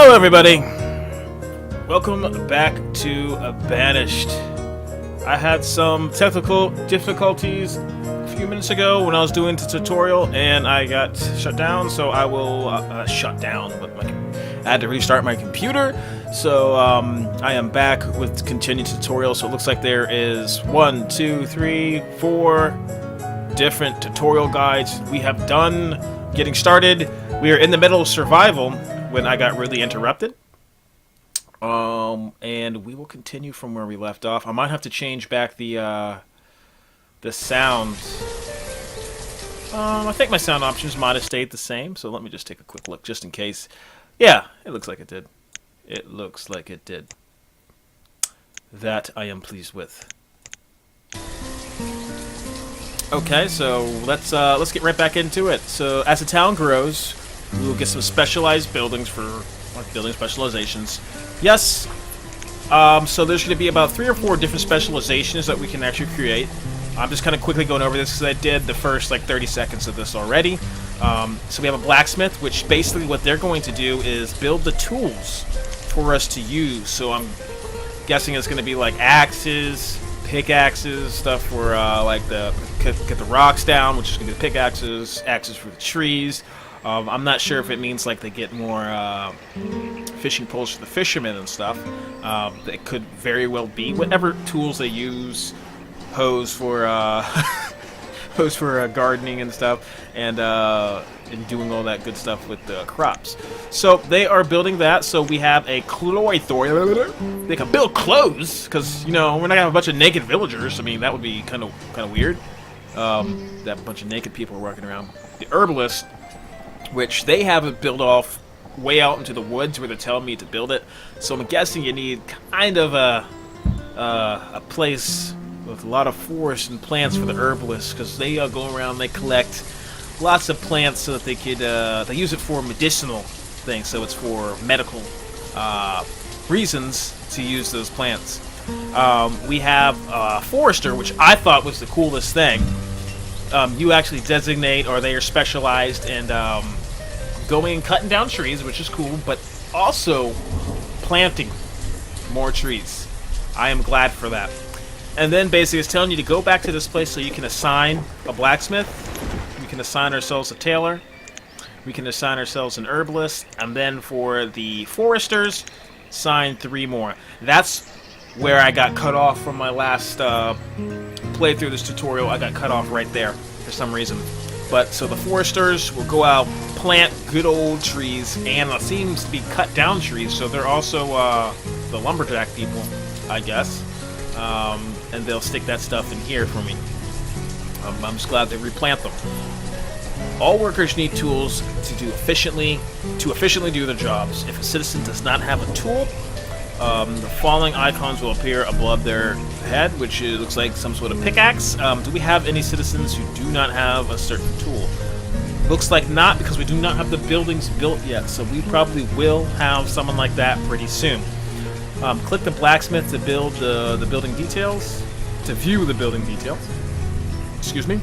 Hello everybody! Welcome back to Banished. I had some technical difficulties a few minutes ago when I was doing the tutorial and I got shut down, so I will shut down, but I had to restart my computer. So I am back with continued tutorial. So it looks like there is 1, 2, 3, 4 different tutorial guides we have done getting started. We are in the middle of survival when I got really interrupted. And we will continue from where we left off. I might have to change back the sounds. I think my sound options might have stayed the same, so let me just take a quick look just in case. Yeah, it looks like it did. It looks like it did. That I am pleased with. Okay, so let's get right back into it. So as the town grows, we will get some specialized buildings for building specializations. Yes. So there's going to be about 3 or 4 different specializations that we can actually create. I'm just kind of quickly going over this because I did the first 30 seconds of this already. So we have a blacksmith, which basically what they're going to do is build the tools for us to use. So I'm guessing it's going to be like axes, pickaxes, stuff for get the rocks down, which is going to be the pickaxes, axes for the trees. I'm not sure if it means they get more fishing poles for the fishermen and stuff. It could very well be whatever tools they use, hose for hose for gardening and stuff, and doing all that good stuff with the crops. So they are building that. So we have a cloythor. They can build clothes because we're not gonna have a bunch of naked villagers. I mean, that would be kind of weird. That a bunch of naked people are walking around. The herbalist, which they have it built off way out into the woods where they're telling me to build it. So I'm guessing you need kind of a place with a lot of forest and plants for the herbalists, because they go around, they collect lots of plants so that they could they use it for medicinal things. So it's for medical reasons to use those plants. We have a forester, which I thought was the coolest thing. You actually designate, or they are specialized in going and cutting down trees, which is cool, but also planting more trees. I am glad for that. And then basically it's telling you to go back to this place so you can assign a blacksmith, we can assign ourselves a tailor, we can assign ourselves an herbalist, and then for the foresters, assign 3 more. That's where I got cut off from my last playthrough of this tutorial. I got cut off right there for some reason. But so the foresters will go out, plant good old trees, and it seems to be cut down trees, so they're also the lumberjack people, I guess. And they'll stick that stuff in here for me. I'm just glad they replant them. All workers need tools to efficiently do their jobs. If a citizen does not have a tool, the following icons will appear above their head, which looks like some sort of pickaxe. Do we have any citizens who do not have a certain tool? Looks like not, because we do not have the buildings built yet, so we probably will have someone like that pretty soon. Click the blacksmith to build the building details, to view the building details. Excuse me.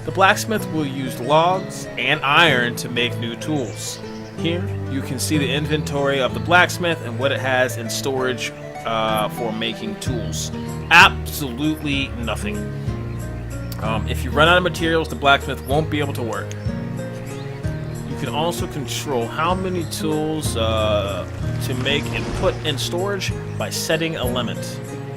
The blacksmith will use logs and iron to make new tools. Here, you can see the inventory of the blacksmith and what it has in storage for making tools. Absolutely nothing. If you run out of materials, the blacksmith won't be able to work. You can also control how many tools to make and put in storage by setting a limit.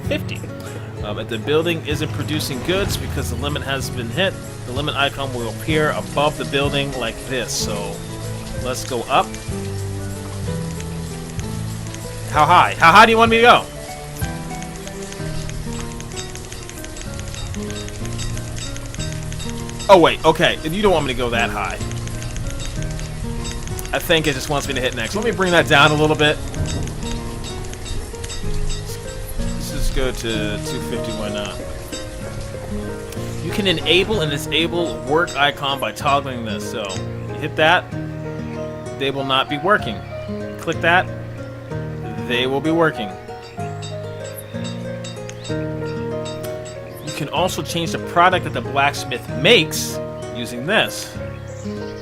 50. If the building isn't producing goods because the limit has been hit, the limit icon will appear above the building like this. So let's go up. How high? How high do you want me to go? Oh wait, okay. You don't want me to go that high. I think it just wants me to hit next. Let me bring that down a little bit. Let's just go to 250, why not? You can enable and disable work icon by toggling this. So you hit that, they will not be working. Click that, they will be working. You can also change the product that the blacksmith makes using this.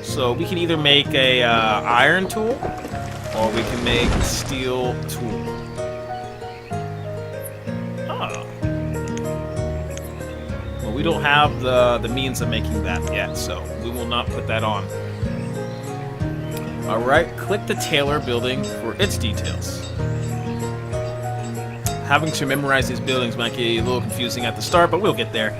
So we can either make a iron tool, Or we can make steel tool. Oh. Well, we don't have the means of making that yet, so we will not put that on. Alright, click the tailor building for its details. Having to memorize these buildings might get a little confusing at the start, but we'll get there.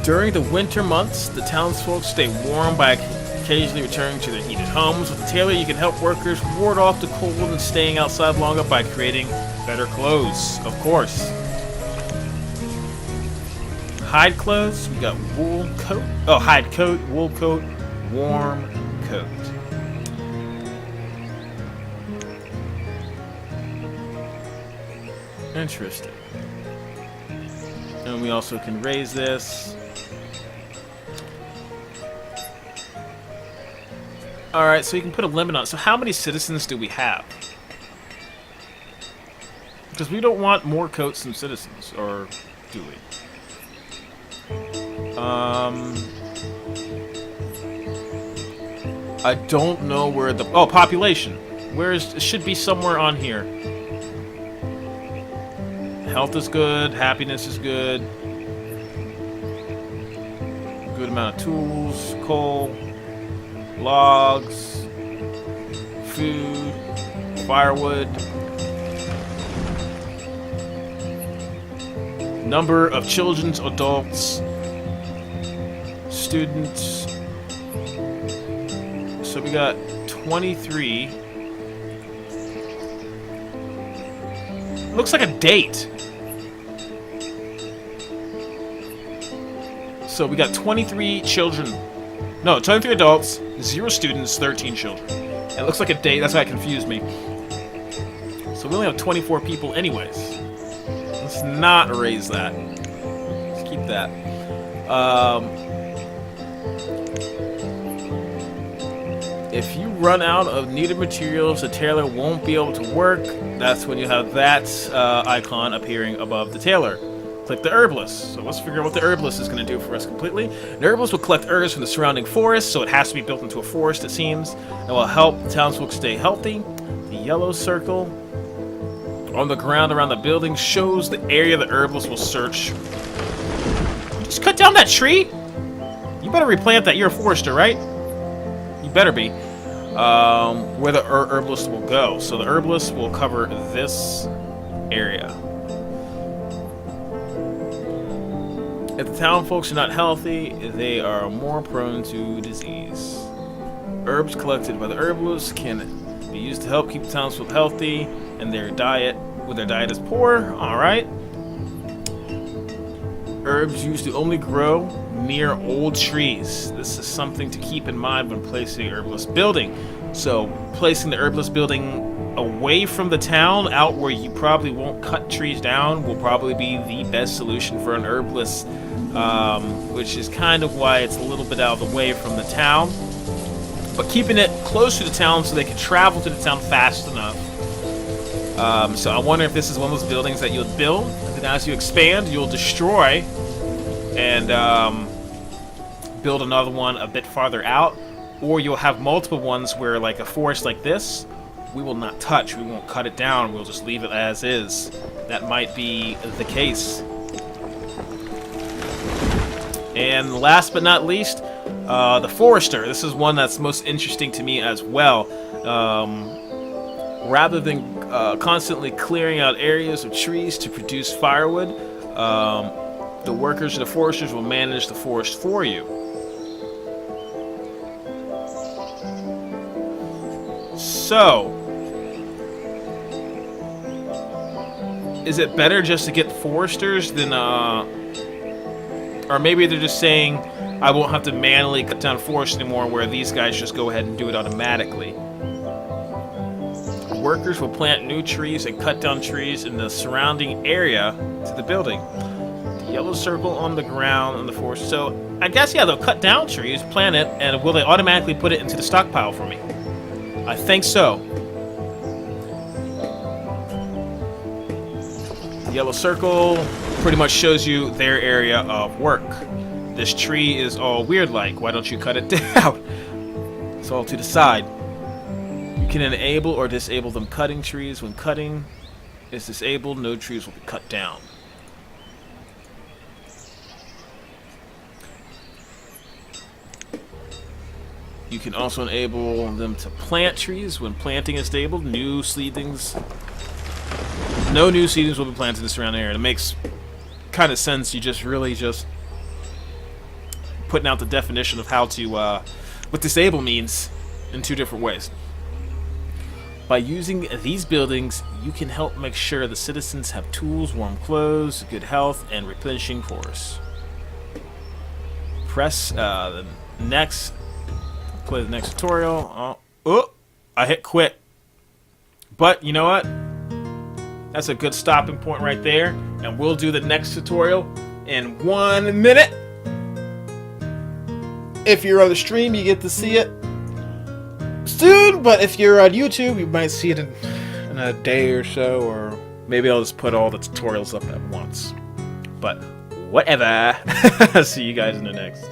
During the winter months, the townsfolk stay warm by occasionally returning to their heated homes. With the tailor, you can help workers ward off the cold and staying outside longer by creating better clothes, of course. Hide clothes, we got wool coat. Oh, hide coat, wool coat, warm coat. Interesting. And we also can raise this. Alright, so you can put a limit on it. So how many citizens do we have? Because we don't want more coats than citizens, or do we? I don't know where the... Oh, population. Where is... It should be somewhere on here. Health is good. Happiness is good. Good amount of tools. Coal. Logs. Food. Firewood. Number of children, adults, students. So we got 23. Looks like a date. So we got 23 children. No, 23 adults, 0 students, 13 children. It looks like a date. That's why it confused me. So we only have 24 people anyways. Let's not erase that. Let's keep that. If you run out of needed materials, the tailor won't be able to work. That's when you have that icon appearing above the tailor. Click the herbalist. So let's figure out what the herbalist is going to do for us completely. The herbalist will collect herbs from the surrounding forest, so it has to be built into a forest, it seems. It will help the townsfolk stay healthy. The yellow circle on the ground around the building shows the area the herbalist will search. You just cut down that tree? You better replant that. You're a forester, right? You better be. Where the herbalist will go. So the herbalist will cover this area. If the town folks are not healthy, they are more prone to disease. Herbs collected by the herbalist can be used to help keep the townsfolk healthy and their diet when their diet is poor. Alright. Herbs used to only grow near old trees. This is something to keep in mind when placing the herbalist building. So placing the herbalist building away from the town, out where you probably won't cut trees down, will probably be the best solution for an herbalist, which is kind of why it's a little bit out of the way from the town. But keeping it close to the town so they can travel to the town fast enough. So I wonder if this is one of those buildings that you'll build, and then as you expand, you'll destroy and build another one a bit farther out, or you'll have multiple ones where, like a forest like this, we will not touch, we won't cut it down, we'll just leave it as is. That might be the case. And last but not least, the forester. This is one that's most interesting to me as well. Rather than constantly clearing out areas of trees to produce firewood, the workers or the foresters will manage the forest for you. So, is it better just to get foresters than, or maybe they're just saying, I won't have to manually cut down forests anymore, where these guys just go ahead and do it automatically. Workers will plant new trees and cut down trees in the surrounding area to the building. The yellow circle on the ground in the forest. So, I guess, yeah, they'll cut down trees, plant it, and will they automatically put it into the stockpile for me? I think so. The yellow circle pretty much shows you their area of work. This tree is all weird like. Why don't you cut it down? It's all to the side. You can enable or disable them cutting trees. When cutting is disabled, no trees will be cut down. You can also enable them to plant trees. When planting is disabled, no new seedlings will be planted in the surrounding area. It makes kind of sense. You just really just putting out the definition of how to what disable means in two different ways. By using these buildings, you can help make sure the citizens have tools, warm clothes, good health, and replenishing forests. Press the next. Play the next tutorial. Oh, I hit quit. But you know what? That's a good stopping point right there, and we'll do the next tutorial in 1 minute. If you're on the stream, you get to see it soon, but if you're on YouTube, you might see it in a day or so, or maybe I'll just put all the tutorials up at once. But whatever. See you guys in the next.